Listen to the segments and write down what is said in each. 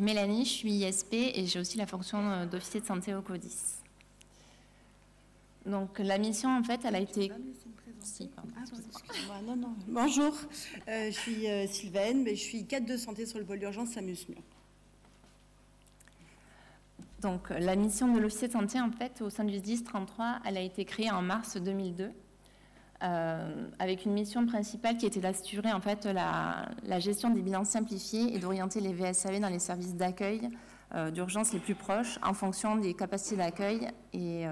suis Mélanie, je suis ISP et j'ai aussi la fonction d'officier de santé au CODIS. Donc la mission, en fait, elle a été... Si, pardon, excusez-moi. Non. Bonjour, je suis Sylvaine, mais je suis cadre de santé sur le pôle d'urgence SAMU-SMUR. Donc la mission de l'officier de santé, en fait, au sein du SDIS 33, elle a été créée en mars 2002, avec une mission principale qui était d'assurer en fait la gestion des bilans simplifiés et d'orienter les VSAV dans les services d'accueil d'urgence les plus proches en fonction des capacités d'accueil et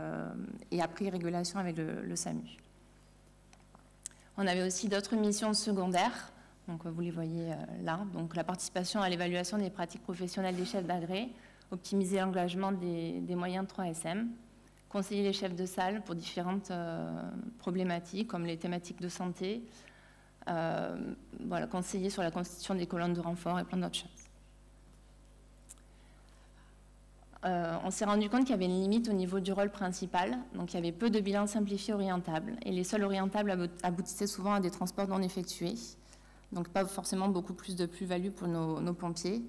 après régulation avec le SAMU. On avait aussi d'autres missions secondaires, donc vous les voyez là, donc la participation à l'évaluation des pratiques professionnelles des chefs d'agré, optimiser l'engagement des moyens de 3SM, conseiller les chefs de salle pour différentes problématiques comme les thématiques de santé, voilà, conseiller sur la constitution des colonnes de renfort et plein d'autres choses. On s'est rendu compte qu'il y avait une limite au niveau du rôle principal, donc il y avait peu de bilans simplifiés orientables, et les seuls orientables aboutissaient souvent à des transports non effectués, donc pas forcément beaucoup plus de plus-value pour nos pompiers,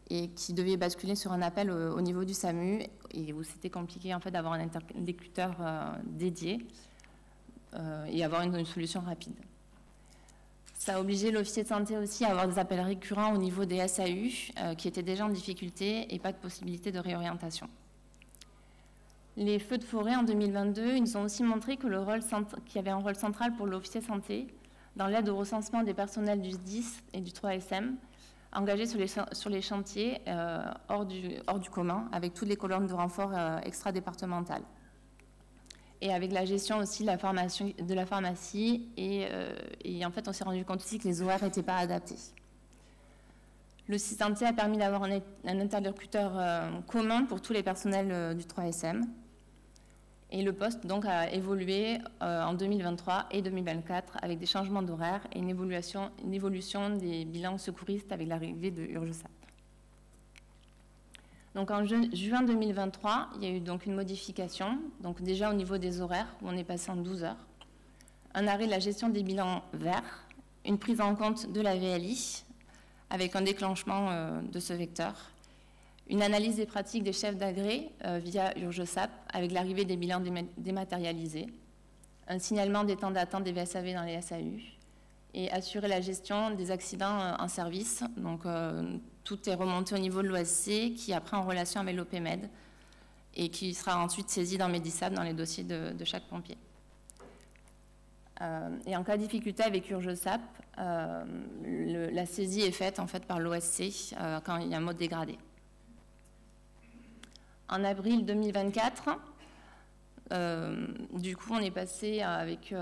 et qui devaient basculer sur un appel au niveau du SAMU, et où c'était compliqué en fait d'avoir un interlocuteur dédié et avoir une solution rapide. Ça a obligé l'officier de santé aussi à avoir des appels récurrents au niveau des SAU qui étaient déjà en difficulté et pas de possibilité de réorientation. Les feux de forêt en 2022, ils nous ont aussi montré que qu'il y avait un rôle central pour l'officier de santé dans l'aide au recensement des personnels du SDIS et du 3SM engagés sur les chantiers hors du commun avec toutes les colonnes de renfort extra-départementales. Et avec la gestion aussi de la pharmacie, et en fait, on s'est rendu compte aussi que les horaires n'étaient pas adaptés. Le site santé a permis d'avoir un interlocuteur commun pour tous les personnels du 3SM. Et le poste donc a évolué en 2023 et 2024 avec des changements d'horaire et une évolution des bilans secouristes avec l'arrivée de UrgeSAP. Donc en juin 2023, il y a eu donc une modification, donc déjà au niveau des horaires, où on est passé en 12 heures, un arrêt de la gestion des bilans verts, une prise en compte de la VLI, avec un déclenchement de ce vecteur, une analyse des pratiques des chefs d'agré via UrgeSAP, avec l'arrivée des bilans dématérialisés, un signalement des temps d'attente des VSAV dans les SAU, et assurer la gestion des accidents en service. Donc, tout est remonté au niveau de l'OSC, qui est après en relation avec l'OPMED, et qui sera ensuite saisi dans Medisap dans les dossiers de chaque pompier. Et en cas de difficulté avec UrgeSAP, la saisie est faite en fait par l'OSC quand il y a un mode dégradé. En avril 2024, du coup, on est passé avec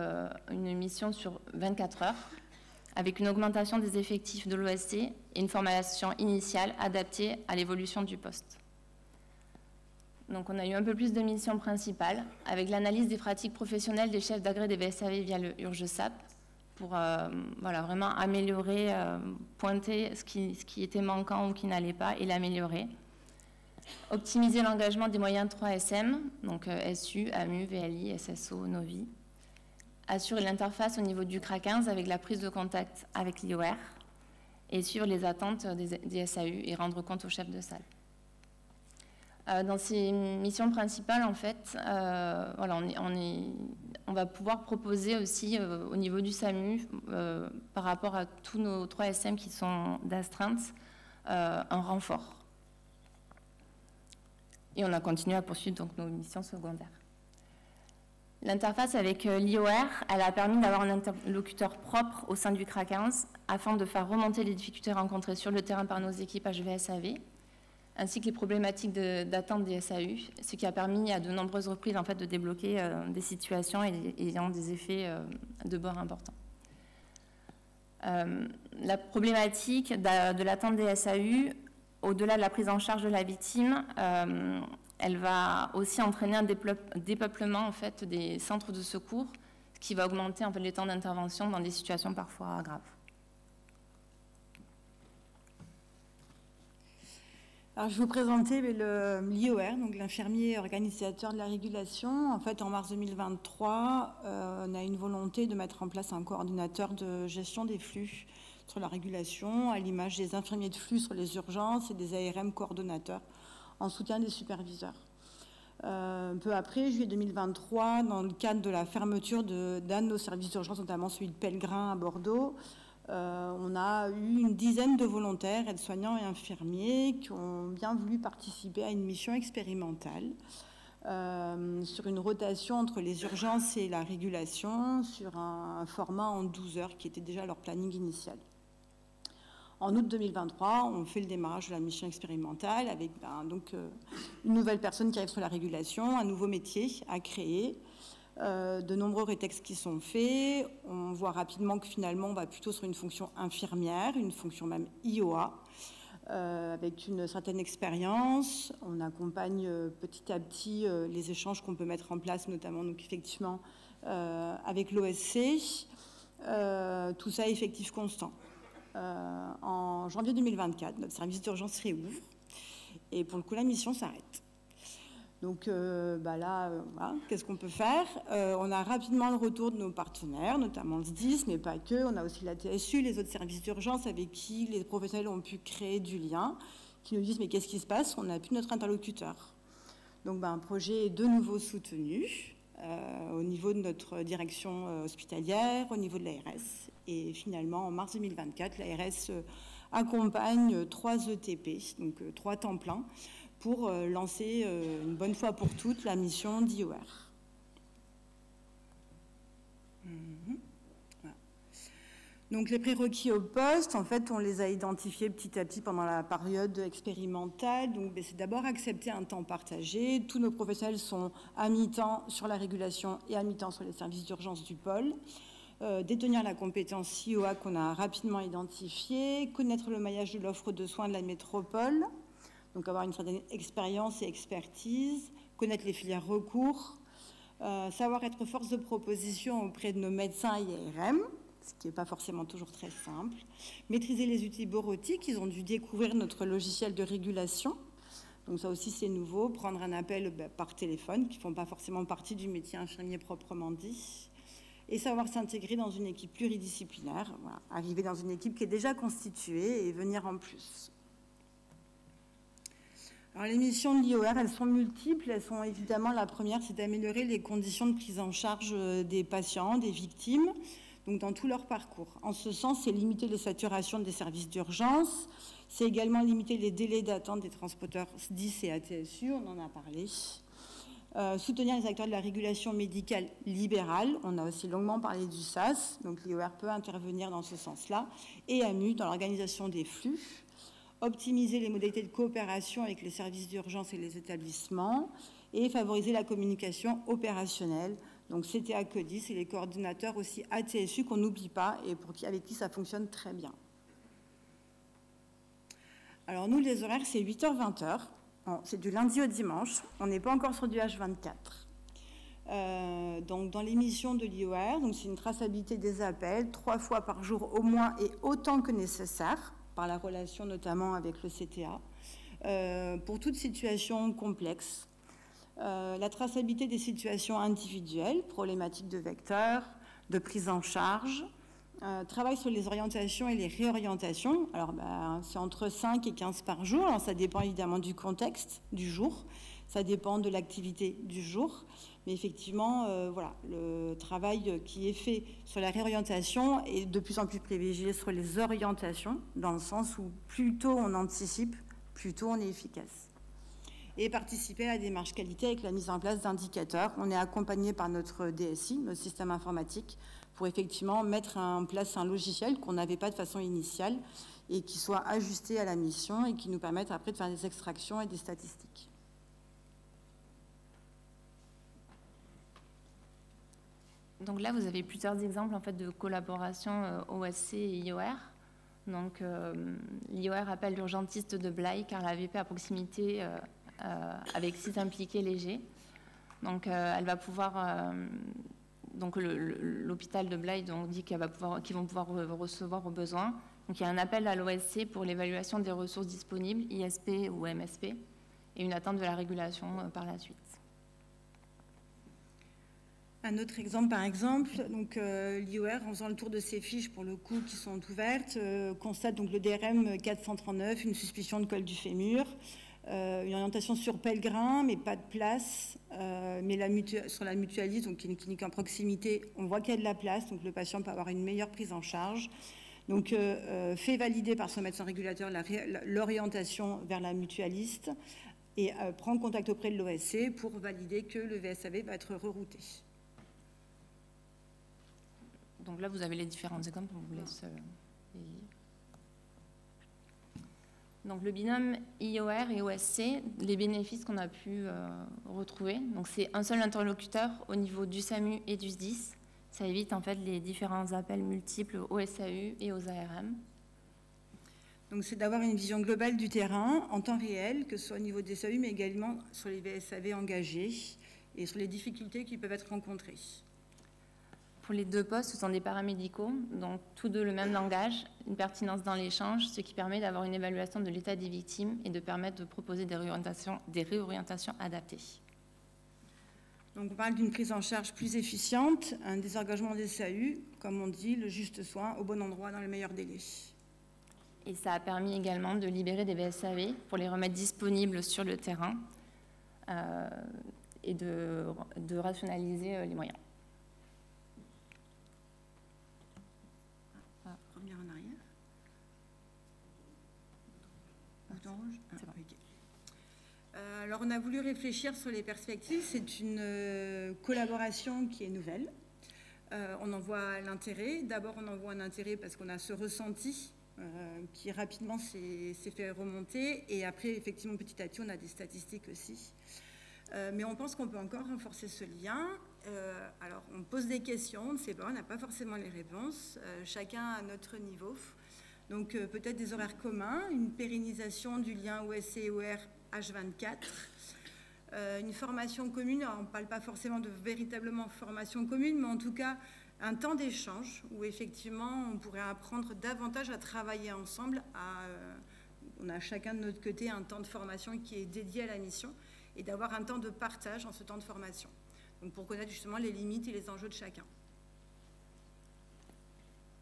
une mission sur 24 heures, avec une augmentation des effectifs de l'OSC et une formation initiale adaptée à l'évolution du poste. Donc, on a eu un peu plus de missions principales, avec l'analyse des pratiques professionnelles des chefs d'agré des VSAV via le UrgeSAP, pour voilà, vraiment améliorer, pointer ce qui était manquant ou qui n'allait pas, et l'améliorer. Optimiser l'engagement des moyens de 3SM, donc SU, AMU, VLI, SSO, Novi. Assurer l'interface au niveau du CRA 15 avec la prise de contact avec l'IOR et suivre les attentes des SAU et rendre compte au chef de salle. Dans ces missions principales, en fait, voilà, on va pouvoir proposer aussi au niveau du SAMU, par rapport à tous nos 3SM qui sont d'astreinte, un renfort. Et on a continué à poursuivre donc nos missions secondaires. L'interface avec l'IOR, elle a permis d'avoir un interlocuteur propre au sein du CRA 15 afin de faire remonter les difficultés rencontrées sur le terrain par nos équipes HVSAV, ainsi que les problématiques d'attente des SAU, ce qui a permis à de nombreuses reprises en fait, de débloquer des situations ayant des effets de bord importants. La problématique de l'attente des SAU, au-delà de la prise en charge de la victime, elle va aussi entraîner un dépeuplement en fait, des centres de secours, ce qui va augmenter en fait, les temps d'intervention dans des situations parfois graves. Alors, je vais vous présenter l'IOR, donc l'infirmier organisateur de la régulation. En fait, en mars 2023, on a une volonté de mettre en place un coordinateur de gestion des flux sur la régulation, à l'image des infirmiers de flux sur les urgences et des ARM coordonnateurs en soutien des superviseurs. Peu après, juillet 2023, dans le cadre de la fermeture d'un de nos services d'urgence, notamment celui de Pellegrin à Bordeaux, on a eu une dizaine de volontaires, aides-soignants et infirmiers qui ont bien voulu participer à une mission expérimentale sur une rotation entre les urgences et la régulation sur un format en 12 heures qui était déjà leur planning initial. En août 2023, on fait le démarrage de la mission expérimentale avec une nouvelle personne qui arrive sur la régulation, un nouveau métier à créer, de nombreux rétextes qui sont faits. On voit rapidement que finalement, on va plutôt sur une fonction infirmière, une fonction même IOA, avec une certaine expérience. On accompagne petit à petit les échanges qu'on peut mettre en place, notamment donc, effectivement avec l'OSC. Tout ça est effectif constant. En janvier 2024, notre service d'urgence réouvre et pour le coup, la mission s'arrête. Donc voilà, qu'est-ce qu'on peut faire? On a rapidement le retour de nos partenaires, notamment le SDIS, mais pas que. On a aussi la TSU, les autres services d'urgence avec qui les professionnels ont pu créer du lien, qui nous disent mais qu'est-ce qui se passe? On n'a plus notre interlocuteur. Donc un projet est de nouveau soutenu au niveau de notre direction hospitalière, au niveau de l'ARS. Et finalement, en mars 2024, l'ARS accompagne 3 ETP, donc 3 temps pleins, pour lancer une bonne fois pour toutes la mission d'IOR. Voilà. Donc les prérequis au poste, en fait, on les a identifiés petit à petit pendant la période expérimentale. Donc c'est d'abord accepter un temps partagé. Tous nos professionnels sont à mi-temps sur la régulation et à mi-temps sur les services d'urgence du pôle. Détenir la compétence IOA qu'on a rapidement identifiée, connaître le maillage de l'offre de soins de la métropole, donc avoir une certaine expérience et expertise, connaître les filières recours, savoir être force de proposition auprès de nos médecins IRM, ce qui n'est pas forcément toujours très simple, maîtriser les outils bureautiques, ils ont dû découvrir notre logiciel de régulation, donc ça aussi c'est nouveau, prendre un appel par téléphone, qui ne font pas forcément partie du métier infirmier proprement dit, et savoir s'intégrer dans une équipe pluridisciplinaire, voilà, arriver dans une équipe qui est déjà constituée et venir en plus. Alors, les missions de l'IOR, elles sont multiples. Elles sont évidemment, la première, c'est d'améliorer les conditions de prise en charge des patients, des victimes, donc dans tout leur parcours. En ce sens, c'est limiter les saturations des services d'urgence. C'est également limiter les délais d'attente des transporteurs SDIS et ATSU, on en a parlé. Soutenir les acteurs de la régulation médicale libérale. On a aussi longuement parlé du SAS, donc l'IOR peut intervenir dans ce sens-là. Et AMU, dans l'organisation des flux. Optimiser les modalités de coopération avec les services d'urgence et les établissements et favoriser la communication opérationnelle. Donc CTA CODIS et les coordinateurs aussi ATSU qu'on n'oublie pas et avec qui ça fonctionne très bien. Alors nous, les horaires, c'est 8h-20h. C'est du lundi au dimanche. On n'est pas encore sur du H24. Donc dans les missions de l'IOR, c'est une traçabilité des appels 3 fois par jour au moins et autant que nécessaire, par la relation notamment avec le CTA, pour toute situation complexe. La traçabilité des situations individuelles, problématiques de vecteurs, de prise en charge, travail sur les orientations et les réorientations. Alors, c'est entre 5 et 15 par jour. Alors, ça dépend évidemment du contexte du jour, ça dépend de l'activité du jour. Mais effectivement, voilà, le travail qui est fait sur la réorientation est de plus en plus privilégié sur les orientations, dans le sens où plus tôt on anticipe, plus tôt on est efficace. Et participer à la démarche qualité avec la mise en place d'indicateurs. On est accompagné par notre DSI, notre système informatique, pour effectivement mettre en place un logiciel qu'on n'avait pas de façon initiale et qui soit ajusté à la mission et qui nous permette après de faire des extractions et des statistiques. Donc là, vous avez plusieurs exemples en fait, de collaboration OSC et IOR. Donc l'IOR appelle l'urgentiste de Blaye car la VP à proximité avec 6 impliqués légers. Donc elle va pouvoir... donc l'hôpital de Blaye dit qu'ils vont pouvoir recevoir au besoin. Donc il y a un appel à l'OSC pour l'évaluation des ressources disponibles, ISP ou MSP, et une attente de la régulation par la suite. Un autre exemple, par exemple, donc l'IOR, en faisant le tour de ces fiches, pour le coup, qui sont ouvertes, constate donc le DRM 439, une suspicion de col du fémur, une orientation sur Pellegrin, mais pas de place, mais sur la mutualiste, donc qui est une clinique en proximité, on voit qu'il y a de la place, donc le patient peut avoir une meilleure prise en charge. Donc, fait valider par son médecin régulateur l'orientation vers la mutualiste et prend contact auprès de l'OSC pour valider que le VSAV va être rerouté. Donc là, vous avez les différents exemples, on vous laisse donc le binôme IOR et OSC, les bénéfices qu'on a pu retrouver. Donc c'est un seul interlocuteur au niveau du SAMU et du SDIS. Ça évite en fait les différents appels multiples aux SAU et aux ARM. Donc c'est d'avoir une vision globale du terrain en temps réel, que ce soit au niveau des SAU, mais également sur les VSAV engagés et sur les difficultés qui peuvent être rencontrées. Pour les deux postes, ce sont des paramédicaux, donc tous deux le même langage, une pertinence dans l'échange, ce qui permet d'avoir une évaluation de l'état des victimes et de permettre de proposer des réorientations adaptées. Donc on parle d'une prise en charge plus efficiente, un désengagement des SAU, comme on dit, le juste soin au bon endroit dans le meilleur délai. Et ça a permis également de libérer des VSAV pour les remettre disponibles sur le terrain et de rationaliser les moyens. Revenir en arrière. Bouton rouge. C'est bon. Okay. Alors on a voulu réfléchir sur les perspectives. C'est une collaboration qui est nouvelle. On en voit l'intérêt. D'abord on en voit un intérêt parce qu'on a ce ressenti qui rapidement s'est fait remonter. Et après, effectivement, petit à petit, on a des statistiques aussi. Mais on pense qu'on peut encore renforcer ce lien. Alors, on pose des questions, on ne sait pas, on n'a pas forcément les réponses, chacun à notre niveau. Donc, peut-être des horaires communs, une pérennisation du lien OSC-OR H24, une formation commune. Alors, on ne parle pas forcément de véritablement formation commune, mais en tout cas, un temps d'échange où effectivement on pourrait apprendre davantage à travailler ensemble. On a chacun de notre côté un temps de formation qui est dédié à la mission et d'avoir un temps de partage en ce temps de formation. Donc pour connaître justement les limites et les enjeux de chacun.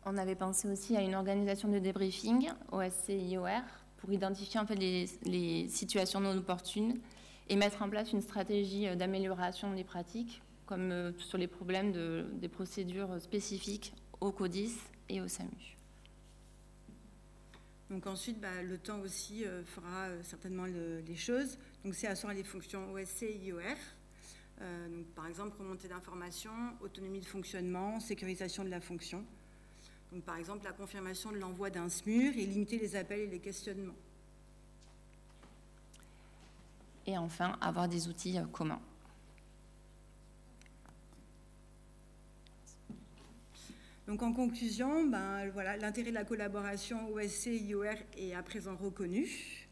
On avait pensé aussi à une organisation de débriefing OSC-IOR pour identifier en fait les situations non opportunes et mettre en place une stratégie d'amélioration des pratiques, comme sur les problèmes des procédures spécifiques au CODIS et au SAMU. Donc ensuite, le temps aussi fera certainement les choses. Donc c'est assurer les fonctions OSC et IOR. Donc, par exemple, remontée d'informations, autonomie de fonctionnement, sécurisation de la fonction. Donc par exemple, la confirmation de l'envoi d'un SMUR et limiter les appels et les questionnements. Et enfin, avoir des outils communs. Donc en conclusion, voilà, l'intérêt de la collaboration OSC-IOR est à présent reconnu.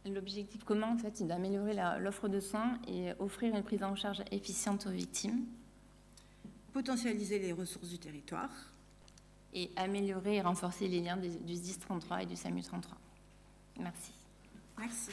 L'objectif commun, en fait, c'est d'améliorer l'offre de soins et offrir une prise en charge efficiente aux victimes. Potentialiser les ressources du territoire. Et améliorer et renforcer les liens du SDIS 33 et du SAMU 33. Merci. Merci.